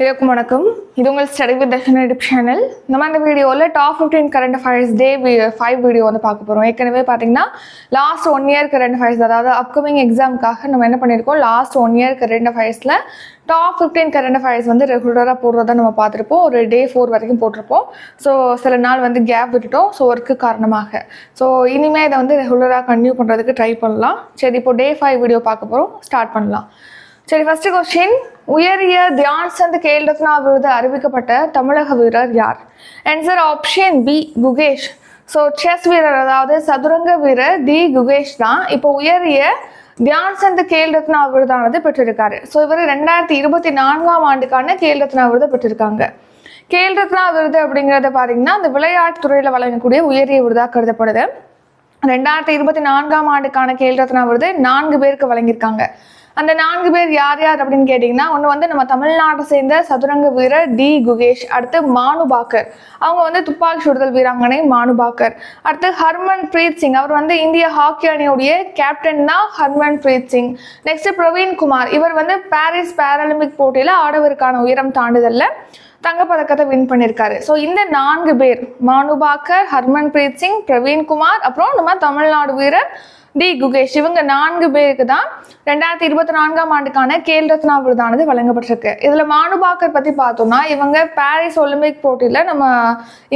எல்லாருக்கும் வணக்கம். இது உங்கள் study with Darshana YouTube channel. நம்ம இந்த வீடியோவில் top 15 current affairs day 5 video வந்து பார்க்க போகிறோம். ஏற்கனவே பார்த்தீங்கன்னா லாஸ்ட் 1 இயர் கரண்ட் அஃபேர்ஸ், அதாவது அப்கமிங் எக்ஸாமுக்காக நம்ம என்ன பண்ணியிருக்கோம், லாஸ்ட் 1 இயர் கரண்ட் அஃபேர்ஸில் டாப் 15 கரண்ட் அஃபேர்ஸ் வந்து ரெகுலராக போடுறதா நம்ம பார்த்துருப்போம். ஒரு டே 4 வரைக்கும் போட்டிருப்போம். ஸோ சில நாள் வந்து கேப் விட்டுட்டோம், ஸோ ஒர்க்கு காரணமாக. ஸோ இனிமேல் இதை வந்து ரெகுலராக கண்டினியூ பண்ணுறதுக்கு ட்ரை பண்ணலாம். சரி, இப்போ டே 5 வீடியோ பார்க்க போகிறோம். ஸ்டார்ட் பண்ணலாம். சரி, ஃபர்ஸ்ட் கொஸ்டின், உயரிய தியான் சந்த் கேல் ரத்னா விருது அறிவிக்கப்பட்ட தமிழக வீரர் யார்? ஆன்சர் ஆப்ஷன் பி, குகேஷ். ஸோ செஸ் வீரர், அதாவது சதுரங்க வீரர் டி குகேஷ் தான் இப்போ உயரிய தியான் சந்த் கேல் ரத்னா விருதானது பெற்றிருக்காரு. ஸோ இவர் 2024ஆம் ஆண்டுக்கான கேல் ரத்னா விருது பெற்றிருக்காங்க. கேல் ரத்னா விருது அப்படிங்கிறத பார்த்தீங்கன்னா அந்த விளையாட்டு துறையில் வழங்கக்கூடிய உயரிய விருதாக கருதப்படுது. 2024ஆம் ஆண்டுக்கான கேல் ரத்னா விருது 4 பேருக்கு வழங்கியிருக்காங்க. அந்த 4 பேர் யார் யார் அப்படின்னு கேட்டிங்கன்னா, ஒன்று வந்து நம்ம தமிழ்நாட்டை சேர்ந்த சதுரங்க வீரர் டி குகேஷ், அடுத்து மானு பாக்கர், அவங்க வந்து துப்பாக்கி சுடுதல் வீராங்கனை மானு பாக்கர், அடுத்து ஹர்மன் பிரீத் சிங், அவர் வந்து இந்திய ஹாக்கி அணியுடைய கேப்டன் தான் ஹர்மன் பிரீத் சிங். நெக்ஸ்ட் பிரவீன் குமார், இவர் வந்து பாரிஸ் பாராலிம்பிக் போட்டியில் ஆடவருக்கான உயரம் தாண்டுதல்ல தங்கப்பதக்கத்தை வின் பண்ணியிருக்காரு. ஸோ இந்த 4 பேர், மானு பாக்கர், ஹர்மன் பிரீத் சிங், பிரவீன் குமார், அப்புறம் நம்ம தமிழ்நாடு வீரர் டி குகேஷ், இவங்க 4 பேருக்கு தான் 2024ஆம் ஆண்டுக்கான கேல் ரத்னா விருதானது வழங்கப்பட்டிருக்கு. இதுல மானு பாக்கர் பத்தி பார்த்தோம்னா, இவங்க பாரிஸ் ஒலிம்பிக் போட்டியில நம்ம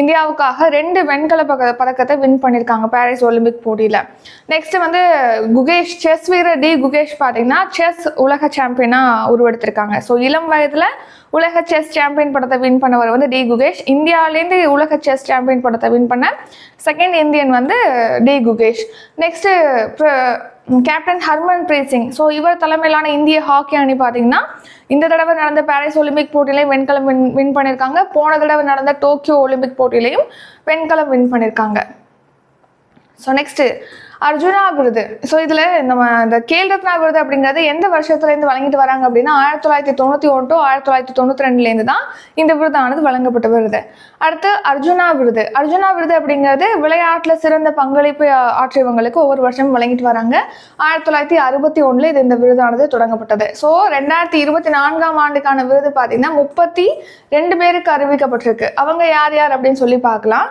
இந்தியாவுக்காக 2 வெண்கல பதக்கத்தை வின் பண்ணியிருக்காங்க பாரிஸ் ஒலிம்பிக் போட்டியில. நெக்ஸ்ட் வந்து குகேஷ், செஸ் வீரர் டி குகேஷ் பார்த்தீங்கன்னா செஸ் உலக சாம்பியனா உருவெடுத்திருக்காங்க. ஸோ இளம் வயதுல உலக செஸ் சாம்பியன் படத்தை வின் பண்ணவர் வந்து டி குகேஷ். இந்தியாவிலேருந்து உலக செஸ் சாம்பியன் படத்தை வின் பண்ண செகண்ட் இந்தியன் வந்து T Gukesh. Next captain Harmanpreet Singh. So இவர் தலைமையிலான இந்திய ஹாக்கி அணி பார்த்தீங்கன்னா இந்த தடவை நடந்த பாரிஸ் ஒலிம்பிக் போட்டியிலையும் வெண்கலம் வின் பண்ணியிருக்காங்க. போன தடவை நடந்த டோக்கியோ ஒலிம்பிக் போட்டியிலையும் வெண்கலம் வின் பண்ணியிருக்காங்க. ஸோ நெக்ஸ்ட் அர்ஜுனா விருது. ஸோ இதில் நம்ம இந்த கேல் ரத்னா விருது அப்படிங்கிறது எந்த வருஷத்துலேருந்து வழங்கிட்டு வராங்க அப்படின்னா 1991 to 1992 தான் இந்த விருதானது வழங்கப்பட்ட விருது. அடுத்து அர்ஜுனா விருது. அர்ஜுனா விருது அப்படிங்கிறது விளையாட்டில் சிறந்த பங்களிப்பு ஆற்றியவங்களுக்கு ஒவ்வொரு வருஷமும் வழங்கிட்டு வராங்க. 1961 இது இந்த விருதானது தொடங்கப்பட்டது. ஸோ 2024ஆம் ஆண்டுக்கான விருது பார்த்தீங்கன்னா 32 பேருக்கு அறிவிக்கப்பட்டிருக்கு. அவங்க யார் யார் அப்படின்னு சொல்லி பார்க்கலாம்.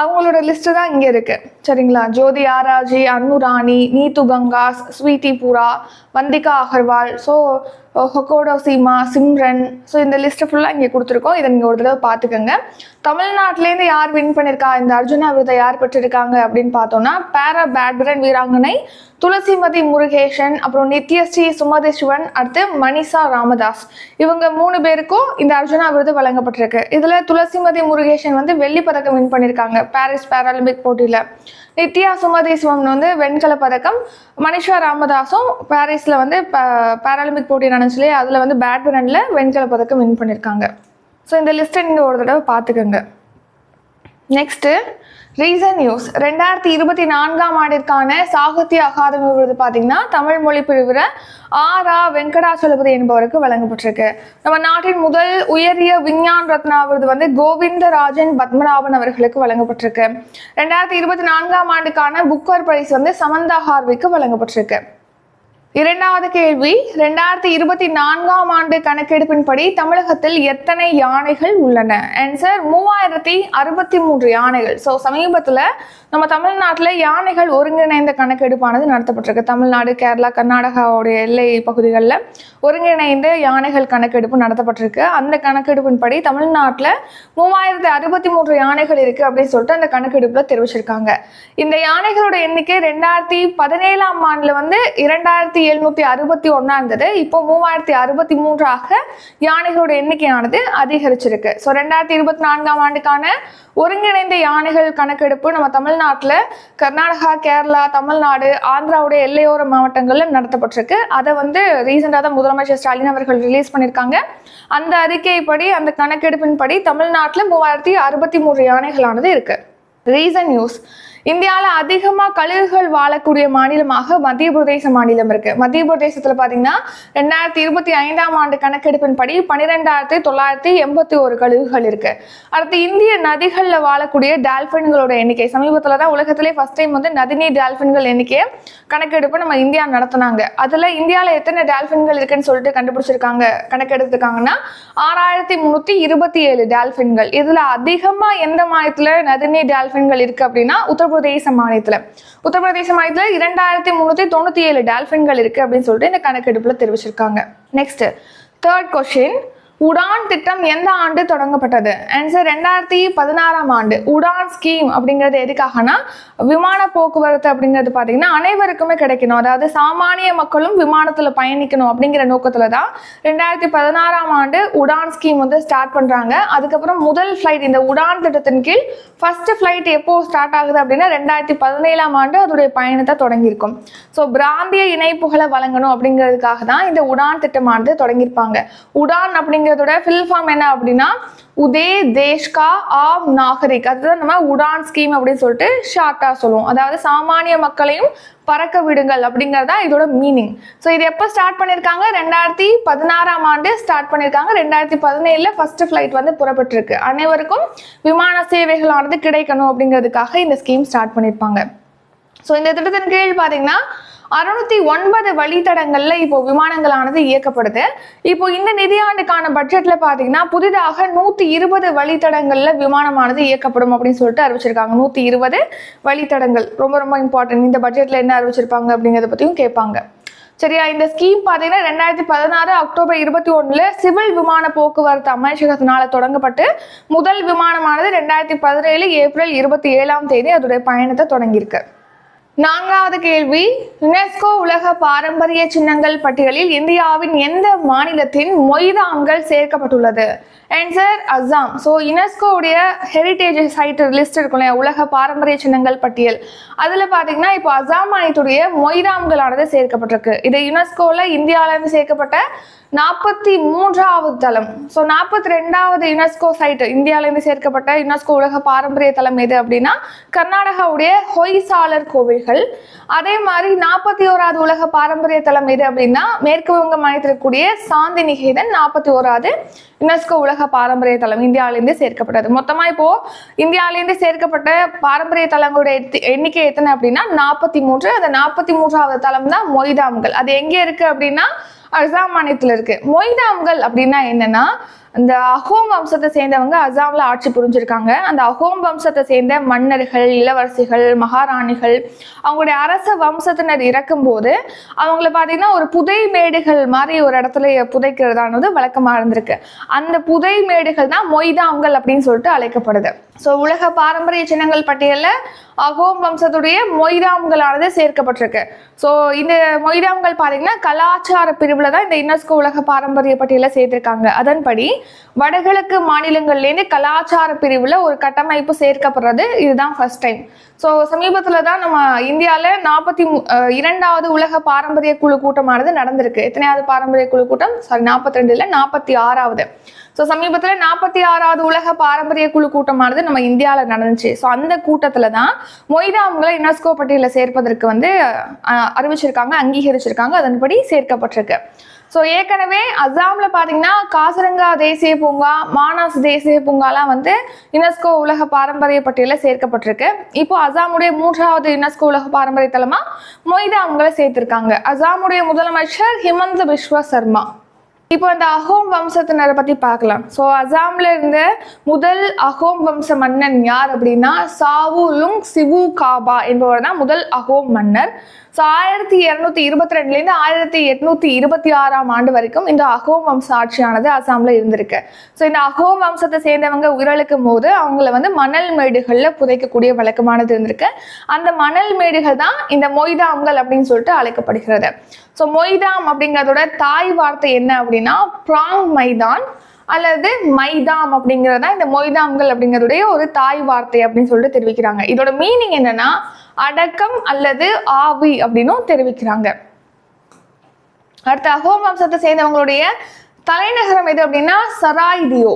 அவங்களோட லிஸ்ட்டு தான் இங்கே இருக்கு. சரிங்களா? ஜோதி ஆராஜி, அன்னு ராணி, நீத்து கங்காஸ், ஸ்வீட்டி பூரா, வந்திகா அகர்வால், ஸோ ஹொக்கோடோ சீமா, சிம்ரன். ஸோ இந்த லிஸ்ட்டை ஃபுல்லாக இங்கே கொடுத்துருக்கோம். இதை நீங்கள் ஒரு தடவை பார்த்துக்கோங்க. தமிழ்நாட்டிலேருந்து யார் வின் பண்ணியிருக்கா, இந்த அர்ஜுனா விருதை யார் பெற்றிருக்காங்க அப்படின்னு பார்த்தோம்னா, பேரா பேட்மிண்டன் வீராங்கனை துளசிமதி முருகேசன், அப்புறம் நித்யஸ்ரீ சுமதி சிவன், அடுத்து மணிஷா ராமதாஸ், இவங்க 3 பேருக்கும் இந்த அர்ஜுனா விருது வழங்கப்பட்டிருக்கு. இதில் துளசிமதி முருகேசன் வந்து வெள்ளி பதக்கம் வின் பண்ணியிருக்காங்க பாரிஸ் பாராலிம்பிக் போட்டியில். நித்யா சுமதி சிவம் வந்து வெண்கல பதக்கம். மணிஷா ராமதாஸும் பாரிஸில் வந்து பாராலிம்பிக் போட்டி நடந்துச்சுலே, அதில் வந்து பேட்மிண்டனில் வெண்கல பதக்கம் வின் பண்ணியிருக்காங்க. ஸோ இந்த லிஸ்ட்டை நீங்கள் ஒரு தடவை பார்த்துக்கோங்க. Next reason news. 2024ஆம் ஆண்டிற்கான சாகித்ய அகாதமி விருது பார்த்தீங்கன்னா தமிழ் மொழி பிரிவில் ஆரா வெங்கடாச்சலபதி என்பவருக்கு வழங்கப்பட்டிருக்கு. நம்ம நாட்டின் முதல் உயரிய விஞ்ஞான் ரத்னா விருது வந்து கோவிந்தராஜன் பத்மநாபன் அவர்களுக்கு வழங்கப்பட்டிருக்கு. 2024ஆம் ஆண்டுக்கான புக்கர் பிரைஸ் வந்து சமந்தா ஹார்விக்கு வழங்கப்பட்டிருக்கு. இரண்டாவது கேள்வி, 2024ஆம் ஆண்டு கணக்கெடுப்பின்படி தமிழகத்தில் எத்தனை யானைகள் உள்ளன? ஆன்சர் 3063 யானைகள். ஸோ சமீபத்தில் நம்ம தமிழ்நாட்டில் யானைகள் ஒருங்கிணைந்த கணக்கெடுப்பானது நடத்தப்பட்டிருக்கு. தமிழ்நாடு, கேரளா, கர்நாடகாவுடைய எல்லை பகுதிகளில் ஒருங்கிணைந்த யானைகள் கணக்கெடுப்பு நடத்தப்பட்டிருக்கு. அந்த கணக்கெடுப்பின்படி தமிழ்நாட்டில் 3063 யானைகள் இருக்குது அப்படின்னு சொல்லிட்டு அந்த கணக்கெடுப்பில் தெரிவிச்சிருக்காங்க. இந்த யானைகளோட எண்ணிக்கை 2017ஆம் ஆண்டில் வந்து 2761 இருந்தது. இப்போ 3063 யானைகளோட எண்ணிக்கையானது அதிகரிச்சிருக்கு. ஸோ 2024ஆம் ஆண்டுக்கான ஒருங்கிணைந்த யானைகள் கணக்கெடுப்பு நம்ம தமிழ்நாட்டில் கர்நாடகா, கேரளா, தமிழ்நாடு, ஆந்திராவுடைய எல்லையோர மாவட்டங்களில் நடத்தப்பட்டிருக்கு. அதை வந்து ரீசெண்டாக தான் முதலமைச்சர் ஸ்டாலின் அவர்கள் ரிலீஸ் பண்ணியிருக்காங்க. அந்த அறிக்கைப்படி, அந்த கணக்கெடுப்பின்படி தமிழ்நாட்டில் 3063 யானைகளானது இருக்கு. Reason news. இந்தியாவில் அதிகமாக கழுகுகள் வாழக்கூடிய மாநிலமாக மத்திய பிரதேச மாநிலம் இருக்கு. மத்திய பிரதேசத்தில் பார்த்தீங்கன்னா 2025ஆம் ஆண்டு கணக்கெடுப்பின்படி 12,981 கழுகுகள் இருக்கு. அடுத்து இந்திய நதிகளில் வாழக்கூடிய டால்பின்களோட எண்ணிக்கை சமீபத்தில் தான் உலகத்திலே ஃபர்ஸ்ட் டைம் வந்து நதிநீர் டால்பின்கள் எண்ணிக்கையை கணக்கெடுப்பு நம்ம இந்தியா நடத்தினாங்க. அதில் இந்தியாவில் எத்தனை டால்பின்கள் இருக்குன்னு சொல்லிட்டு கண்டுபிடிச்சிருக்காங்க, கணக்கெடுத்துருக்காங்கன்னா 6,327 டால்பின்கள். இதில் அதிகமாக எந்த மாநிலத்தில் நதிநீர் டால்பின்கள் இருக்கு அப்படின்னா உத்தரப்பிரதேச மாநிலத்தில் 2,397 டால்பின்கள் இருக்கு அப்படின்னு சொல்லிட்டு இந்த கணக்கெடுப்புல தெரிவிச்சிருக்காங்க. நெக்ஸ்ட் தேர்ட் கொஸ்டின், உடான் திட்டம் எந்த ஆண்டு தொடங்கப்பட்டது? ஆன்சர் 2016ஆம் ஆண்டு. உடான் ஸ்கீம் அப்படிங்கிறது எதுக்காகனா விமான போக்குவரத்து அப்படிங்கிறது பார்த்தீங்கன்னா அனைவருக்குமே கிடைக்கணும், அதாவது சாமானிய மக்களும் விமானத்தில் பயணிக்கணும் அப்படிங்கிற நோக்கத்தில் தான் 2016ஆம் ஆண்டு உடான் ஸ்கீம் வந்து ஸ்டார்ட் பண்ணுறாங்க. அதுக்கப்புறம் முதல் ஃப்ளைட் இந்த உடான் திட்டத்தின் கீழ் ஃபர்ஸ்ட் ஃப்ளைட் எப்போ ஸ்டார்ட் ஆகுது அப்படின்னா 2017ஆம் ஆண்டு அதோடைய பயணத்தை தொடங்கியிருக்கும். ஸோ பிராந்திய இணைப்புகளை வழங்கணும் அப்படிங்கிறதுக்காக தான் இந்த உடான் திட்டமானது தொடங்கியிருப்பாங்க. உடான் அப்படிங்கிறதோட ஃபில் ஃபார்ம் என்ன அப்படின்னா உதே தேஷ்கா ஆம் நாகரிக், அதுதான் நம்ம உடான் ஸ்கீம் அப்படின்னு சொல்லிட்டு ஷார்ட்டா சொல்லுவோம். அதாவது சாமானிய மக்களையும் பறக்க விடுங்கள் அப்படிங்கிறதா இதோட மீனிங். ஸோ இது எப்போ ஸ்டார்ட் பண்ணியிருக்காங்க? 2016ஆம் ஆண்டு ஸ்டார்ட் பண்ணியிருக்காங்க. 2017 ஃபர்ஸ்ட் ஃப்ளைட் வந்து புறப்பட்டிருக்கு. அனைவருக்கும் விமான சேவைகளானது கிடைக்கணும் அப்படிங்கிறதுக்காக இந்த ஸ்கீம் ஸ்டார்ட் பண்ணியிருப்பாங்க. ஸோ இந்த திட்டத்தின் கீழ் பார்த்தீங்கன்னா 609 வழித்தடங்கள்ல இப்போ விமானங்களானது இயக்கப்படுது. இப்போ இந்த நிதியாண்டுக்கான பட்ஜெட்ல பாத்தீங்கன்னா புதிதாக 120 வழித்தடங்கள்ல விமானமானது இயக்கப்படும் அப்படின்னு சொல்லிட்டு அறிவிச்சிருக்காங்க. 120 வழித்தடங்கள் ரொம்ப ரொம்ப இம்பார்ட்டன்ட். இந்த பட்ஜெட்ல என்ன அறிவிச்சிருப்பாங்க அப்படிங்கறத பத்தியும் கேட்பாங்க. சரியா, இந்த ஸ்கீம் பாத்தீங்கன்னா 2016 அக்டோபர் 21 சிவில் விமான போக்குவரத்து அமைச்சகத்தினால தொடங்கப்பட்டு முதல் விமானமானது 2017 ஏப்ரல் 27ஆம் தேதி அதோடைய பயணத்தை தொடங்கியிருக்கு. நான்காவது கேள்வி, யுனெஸ்கோ உலக பாரம்பரிய சின்னங்கள் பட்டியலில் இந்தியாவின் எந்த மாநிலத்தின் மொய்தாம்கள் சேர்க்கப்பட்டுள்ளது? ஆன்சர் அஸ்ஸாம். ஸோ யுனெஸ்கோவுடைய ஹெரிட்டேஜ் சைட் லிஸ்ட் இருக்கும் இல்லையா, உலக பாரம்பரிய சின்னங்கள் பட்டியல், அதில் பார்த்தீங்கன்னா இப்போ அஸ்ஸாம் மாநிலத்துடைய மொய்தாம்களானது சேர்க்கப்பட்டிருக்கு. இது யுனெஸ்கோவில் இந்தியாவிலேருந்து சேர்க்கப்பட்ட 43வது தளம். ஸோ 42வது யுனெஸ்கோ சைட் இந்தியாவிலேருந்து சேர்க்கப்பட்ட யுனெஸ்கோ உலக பாரம்பரிய தளம் எது அப்படின்னா கர்நாடகாவுடைய ஹொய்சாலர் கோவில்கள். அதே மாதிரி 41வது உலக பாரம்பரிய தளம் எது அப்படின்னா மேற்கு வங்க மாநிலத்தில் கூடிய சாந்தி நிகேதன் 41வது யுனெஸ்கோ உலக பாரம்பரிய தளம் இந்தியாவிலேருந்து சேர்க்கப்பட்டது. மொத்தமாக இப்போ இந்தியாவிலேருந்து சேர்க்கப்பட்ட பாரம்பரிய தலங்களுடைய எண்ணிக்கை எத்தனை அப்படின்னா 43. அந்த 43வது தளம் தான் மொய்தாம்கள். அது எங்கே இருக்கு அப்படின்னா அஸ்ஸாம் மாநிலத்தில் இருக்கு. மொய்தாம்கள் அப்படின்னா என்னன்னா இந்த அஹோம் வம்சத்தை சேர்ந்தவங்க அஸ்ஸாம்ல ஆட்சி புரிஞ்சிருக்காங்க. அந்த அஹோம் வம்சத்தை சேர்ந்த மன்னர்கள், இளவரசிகள், மகாராணிகள் அவங்களுடைய அரச வம்சத்தினர் இறக்கும் போது அவங்கள பார்த்தீங்கன்னா ஒரு புதை மேடுகள் மாதிரி ஒரு இடத்துல புதைக்கிறதானது வழக்கமாக இருந்திருக்கு. அந்த புதை மேடுகள் தான் மொய்தாம்கள் அப்படின்னு சொல்லிட்டு அழைக்கப்படுது. ஸோ உலக பாரம்பரிய சின்னங்கள் பட்டியலில் அஹோம் வம்சத்துடைய மொய்தாம்களானது சேர்க்கப்பட்டிருக்கு. ஸோ இந்த மொய்தாம்கள் பார்த்தீங்கன்னா கலாச்சார பிரிவில் தான் இந்த யுனெஸ்கோ உலக பாரம்பரிய பட்டியலில் சேர்த்திருக்காங்க. அதன்படி வடகிழக்கு மாநிலங்கள்லேருந்து கலாச்சார பிரிவில் ஒரு கட்டமைப்பு சேர்க்கப்படுறது இதுதான் ஃபர்ஸ்ட் டைம். ஸோ சமீபத்தில் தான் நம்ம இந்தியாவில் 42வது உலக பாரம்பரிய குழு கூட்டமானது நடந்திருக்கு. எத்தனையாவது பாரம்பரிய குழு கூட்டம்? 42 இல்லை, 46வது. ஸோ சமீபத்தில் 46வது உலக பாரம்பரிய குழு கூட்டமானது நம்ம இந்தியாவில் நடந்துச்சு. ஸோ அந்த கூட்டத்தில் தான் மொய்தாம்களை யுனெஸ்கோ பட்டியலில் சேர்ப்பதற்கு வந்து அறிவிச்சிருக்காங்க, அங்கீகரிச்சிருக்காங்க. அதன்படி சேர்க்கப்பட்டிருக்கு. ஸோ ஏற்கனவே அஸ்ஸாமில் பார்த்தீங்கன்னா காசிரங்கா தேசிய பூங்கா, மானாஸ் தேசிய பூங்காலாம் வந்து யுனெஸ்கோ உலக பாரம்பரிய பட்டியலில் சேர்க்கப்பட்டிருக்கு. இப்போ அஸ்ஸாமுடைய 3வது யுனெஸ்கோ உலக பாரம்பரிய தலமா மொய்தாம்களை சேர்த்திருக்காங்க. அஸ்ஸாமுடைய முதலமைச்சர் ஹிமந்த பிஸ்வ சர்மா. இப்போ இந்த அஹோம் வம்சத்தினரை பற்றி பார்க்கலாம். ஸோ அஸ்ஸாமில் இருந்த முதல் அஹோம் வம்ச மன்னன் யார் அப்படின்னா சாவுலுங் சிவு காபா என்பவர் தான் முதல் அஹோம் மன்னர். ஸோ 1222லேருந்து 1826ஆம் ஆண்டு வரைக்கும் இந்த அஹோம் வம்ச ஆட்சியானது அஸ்ஸாமில் இருந்திருக்கு. ஸோ இந்த அஹோம் வம்சத்தை சேர்ந்தவங்க உயிரிழக்கும் போது அவங்கள வந்து மணல் மேடுகளில் புதைக்கக்கூடிய வழக்கமானது இருந்திருக்கு. அந்த மணல் மேடுகள் தான் இந்த மொய்தாம்கள் அப்படின்னு சொல்லிட்டு அழைக்கப்படுகிறது. ஸோ மொய்தாம் அப்படிங்கிறதோட தாய் வார்த்தை என்ன அப்படின்னா பிராங் மைதான் அல்லது மைதாம் அப்படிங்கிறதா இந்த மொய்தாம்கள் அப்படிங்கிறதுடைய ஒரு தாய் வார்த்தை அப்படின்னு சொல்லிட்டு தெரிவிக்கிறாங்க. இதோட மீனிங் என்னன்னா அடக்கம் அல்லது ஆவி அப்படின்னும் தெரிவிக்கிறாங்க. அடுத்த அஹோம் வம்சத்தை சேர்ந்தவங்களுடைய தலைநகரம் எது அப்படின்னா சராய்தியோ.